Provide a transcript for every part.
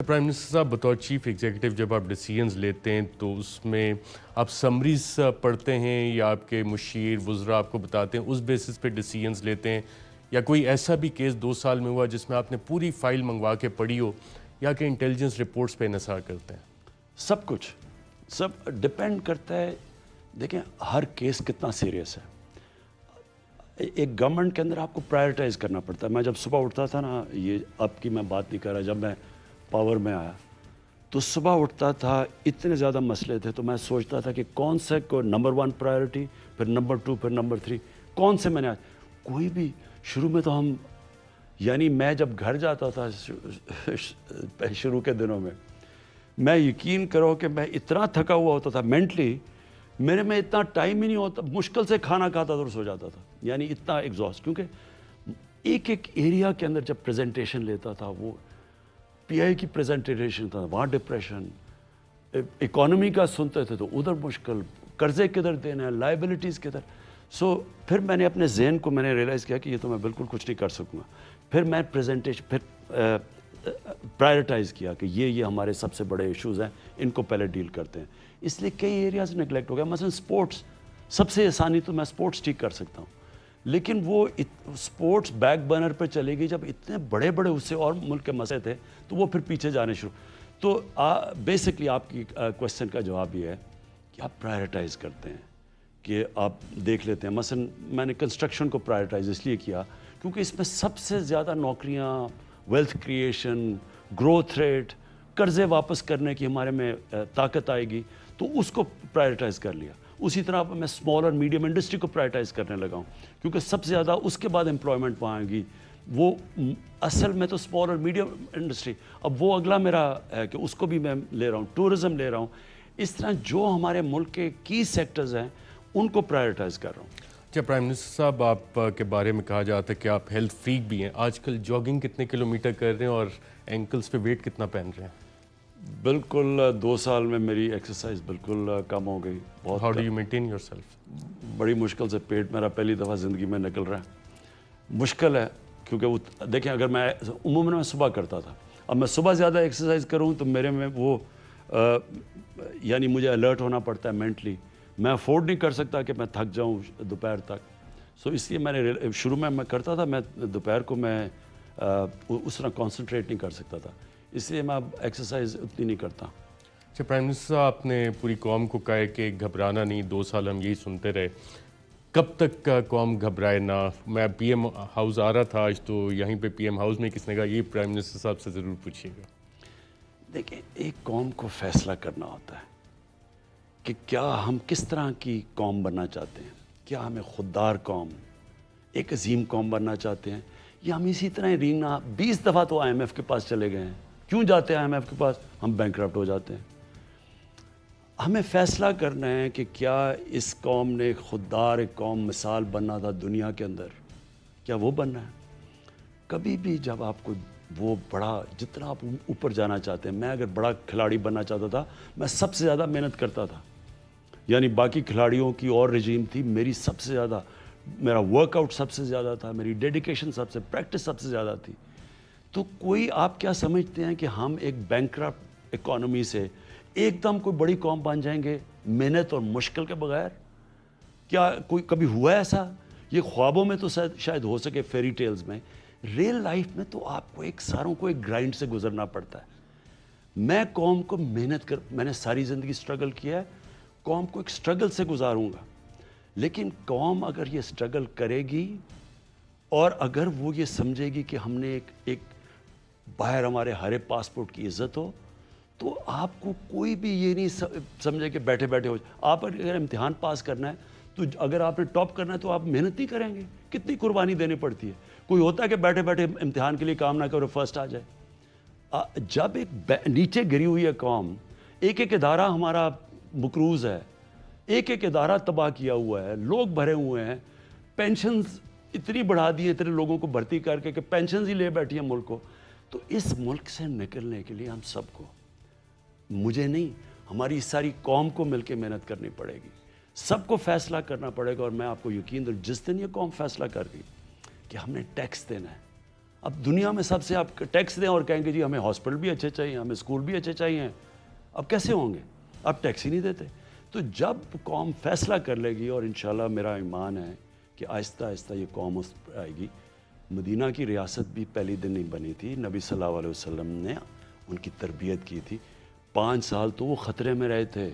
Prime minister صاحب بطور chief executive جب آپ ڈیسیژنز لیتے ہیں تو اس میں آپ سمریز پڑھتے ہیں یا آپ کے مشیر وزراء آپ کو بتاتے ہیں اس بیسس پہ ڈیسیژنز لیتے ہیں، یا کوئی ایسا بھی کیس 2 سال میں ہوا جس میں آپ نے پوری فائل منگوا کے پڑھی ہو، یا کہ انٹیلیجنس رپورٹس پہ انحصار کرتے ہیں؟ سب کچھ سب ڈپینڈ کرتا ہے. دیکھیں ہر کیس کتنا سیریس ہے. ایک گورنمنٹ کے اندر آپ کو پرائرٹائز کرنا پڑتا ہے. میں جب صبح اٹھتا تھا نا، یہ اب کی میں بات نہیں کر رہا، جب میں پاور میں آیا تو صبح اٹھتا تھا، اتنے زیادہ مسئلے تھے تو میں سوچتا تھا کہ کون سے کو نمبر 1 پرائرٹی، پھر نمبر 2، پھر نمبر 3، کون سے میں نے کوئی بھی. شروع میں تو یعنی میں جب گھر جاتا تھا شروع کے دنوں میں یقین کرو کہ میں اتنا تھکا ہوا ہوتا تھا مینٹلی، میرے میں اتنا ٹائم ہی نہیں ہوتا، مشکل سے کھانا کھاتا تھا اور سو جاتا تھا. یعنی اتنا ایگزاسٹ، کیونکہ ایک ایریا کے اندر جب پریزنٹیشن لیتا تھا، وہ پی آئی کی پریزنٹیشن تھا، وہاں ڈپریشن، اکانومی کا سنتے تھے تو ادھر مشکل، قرضے کدھر دینا ہے، لائبلٹیز کدھر. پھر میں نے اپنے ذہن کو ریئلائز کیا کہ یہ تو میں بالکل کچھ نہیں کر سکوں گا. پھر میں پھر پرائرٹائز کیا کہ یہ ہمارے سب سے بڑے ایشوز ہیں، ان کو پہلے ڈیل کرتے ہیں. اس لیے کئی ایریاز نگلیکٹ ہو گیا. مثلا سپورٹس، سب سے آسانی تو میں سپورٹس ٹھیک کر سکتا ہوں، لیکن وہ سپورٹس بیک برنر پہ چلے گئی. جب اتنے بڑے اس سے اور ملک کے مسئلے تھے تو وہ پھر پیچھے جانے شروع. تو بیسکلی آپ کی کویسچن کا جواب یہ ہے کہ آپ پرائرٹائز کرتے ہیں، کہ آپ دیکھ لیتے ہیں. مثلا میں نے کنسٹرکشن کو پرائرٹائز اس لیے کیا کیونکہ اس میں سب سے زیادہ نوکریاں، ویلتھ کریشن، گروتھ ریٹ، قرضے واپس کرنے کی ہمارے میں طاقت آئے گی، تو اس کو پرائرٹائز کر لیا. اسی طرح میں اسمال اور میڈیم انڈسٹری کو پرائرٹائز کرنے لگا ہوں، کیونکہ سب سے زیادہ اس کے بعد امپلائمنٹ وہاں آئے گی. وہ اصل میں تو اسمال اور میڈیم انڈسٹری، اب وہ اگلا میرا ہے کہ اس کو بھی میں لے رہا ہوں، ٹورزم لے رہا ہوں. اس طرح جو ہمارے ملک کے کی سیکٹرز ہیں ان کو پرائرٹائز کر رہا ہوں. اچھا پرائم منسٹر صاحب، آپ کے بارے میں کہا جاتا ہے کہ آپ ہیلتھ فریک بھی ہیں. آج کل جاگنگ کتنے کلومیٹر کر رہے ہیں اور اینکلز پہ ویٹ کتنا پہن رہے ہیں؟ بالکل 2 سال میں میری ایکسرسائز بالکل کم ہو گئی. بہت. How do you maintain your self? بڑی مشکل سے. پیٹ میرا پہلی دفعہ زندگی میں نکل رہا ہے. مشکل ہے کیونکہ وہ دیکھیں، اگر میں عموماً میں صبح کرتا تھا، اب میں صبح زیادہ ایکسرسائز کروں تو میرے میں وہ یعنی مجھے الرٹ ہونا پڑتا ہے مینٹلی. میں افورڈ نہیں کر سکتا کہ میں تھک جاؤں دوپہر تک. اس لیے میں نے شروع میں کرتا تھا، میں دوپہر کو میں اس طرح کانسنٹریٹ نہیں کر سکتا تھا، اس لیے میں اب ایکسرسائز اتنی نہیں کرتا. اچھا پرائم منسٹر صاحب، آپ نے پوری قوم کو کہا ہے کہ گھبرانا نہیں. 2 سال ہم یہی سنتے رہے. کب تک قوم گھبرائے نہ؟ میں پی ایم ہاؤس آ رہا تھا آج، تو یہیں پہ پی ایم ہاؤس میں کس نے کہا یہ پرائم منسٹر صاحب سے ضرور پوچھیے گا. دیکھیں، ایک قوم کو فیصلہ کرنا ہوتا ہے کہ کیا ہم کس طرح کی قوم بننا چاہتے ہیں. کیا ہمیں خوددار قوم، ایک عظیم قوم بننا چاہتے ہیں، یا ہم اسی طرح رینگنا. 20 دفعہ تو آئی ایم ایف کے پاس چلے گئے ہیں. کیوں جاتے ہیں آئی ایم ایف کے پاس؟ ہم بینکرپٹ ہو جاتے ہیں. ہمیں فیصلہ کرنا ہے کہ کیا اس قوم نے خوددار ایک قوم مثال بننا تھا دنیا کے اندر، کیا وہ بننا ہے. کبھی بھی جب آپ کو وہ بڑا، جتنا آپ اوپر جانا چاہتے ہیں، میں اگر بڑا کھلاڑی بننا چاہتا تھا، میں سب سے زیادہ محنت کرتا تھا. یعنی باقی کھلاڑیوں کی اور رجیم تھی، میری سب سے زیادہ، میرا ورک آؤٹ سب سے زیادہ تھا، میری ڈیڈیکیشن پریکٹس سب سے زیادہ تھی. تو کوئی آپ کیا سمجھتے ہیں کہ ہم ایک بینکرپٹ اکانومی سے ایک دم کوئی بڑی قوم بن جائیں گے محنت اور مشکل کے بغیر؟ کیا کوئی کبھی ہوا ہے ایسا؟ یہ خوابوں میں تو شاید ہو سکے، فیری ٹیلز میں. ریئل لائف میں تو آپ کو ساروں کو ایک گرائنڈ سے گزرنا پڑتا ہے. میں قوم کو میں نے ساری زندگی سٹرگل کیا ہے، قوم کو ایک سٹرگل سے گزاروں گا. لیکن قوم اگر یہ سٹرگل کرے گی اور اگر وہ یہ سمجھے گی کہ ہم نے ایک باہر ہمارے ہرے پاسپورٹ کی عزت ہو، تو آپ کو کوئی بھی یہ نہیں سمجھے کہ بیٹھے بیٹھے ہو. آپ اگر امتحان پاس کرنا ہے تو اگر آپ نے ٹاپ کرنا ہے تو آپ محنت نہیں کریں گے. کتنی قربانی دینی پڑتی ہے. کوئی ہوتا ہے کہ بیٹھے بیٹھے امتحان کے لیے کام نہ کرو فرسٹ آ جائے. جب ایک نیچے گری ہوئی ہے قوم، ایک ادارہ ہمارا مقروض ہے، ایک ادارہ تباہ کیا ہوا ہے، لوگ بھرے ہوئے ہیں، پینشنز اتنی بڑھا دی ہیں اتنے لوگوں کو بھرتی کر کے کہ پینشنز ہی لے بیٹھی ہیں ملک کو. تو اس ملک سے نکلنے کے لیے ہم سب کو، مجھے نہیں، ہماری ساری قوم کو مل کے محنت کرنی پڑے گی. سب کو فیصلہ کرنا پڑے گا. اور میں آپ کو یقین دوں، جس دن یہ قوم فیصلہ کر گئی کہ ہم نے ٹیکس دینا ہے، اب دنیا میں سب سے آپ ٹیکس دیں اور کہیں گے جی ہمیں ہاسپٹل بھی اچھے چاہیے, ہمیں اسکول بھی اچھے چاہیے, اب کیسے ہوں گے؟ آپ ٹیکس ہی نہیں دیتے. تو جب قوم فیصلہ کر لے گی, اور انشاءاللہ میرا ایمان ہے کہ آہستہ آہستہ یہ قوم اس پر آئے گی. مدینہ کی ریاست بھی پہلی دن نہیں بنی تھی, نبی صلی اللہ علیہ وسلم نے ان کی تربیت کی تھی. 5 سال تو وہ خطرے میں رہے تھے,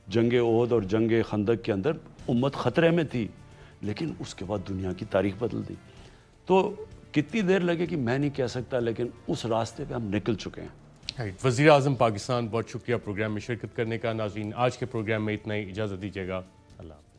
جنگ احد اور جنگ خندق کے اندر امت خطرے میں تھی, لیکن اس کے بعد دنیا کی تاریخ بدل دی. تو کتنی دیر لگے کہ میں نہیں کہہ سکتا, لیکن اس راستے پہ ہم نکل چکے ہیں. وزیر اعظم پاکستان, بہت شکریہ پروگرام میں شرکت کرنے کا. ناظرین, آج کے پروگرام میں اتنا ہی, اجازت دیجیے گا. اللہ حافظ.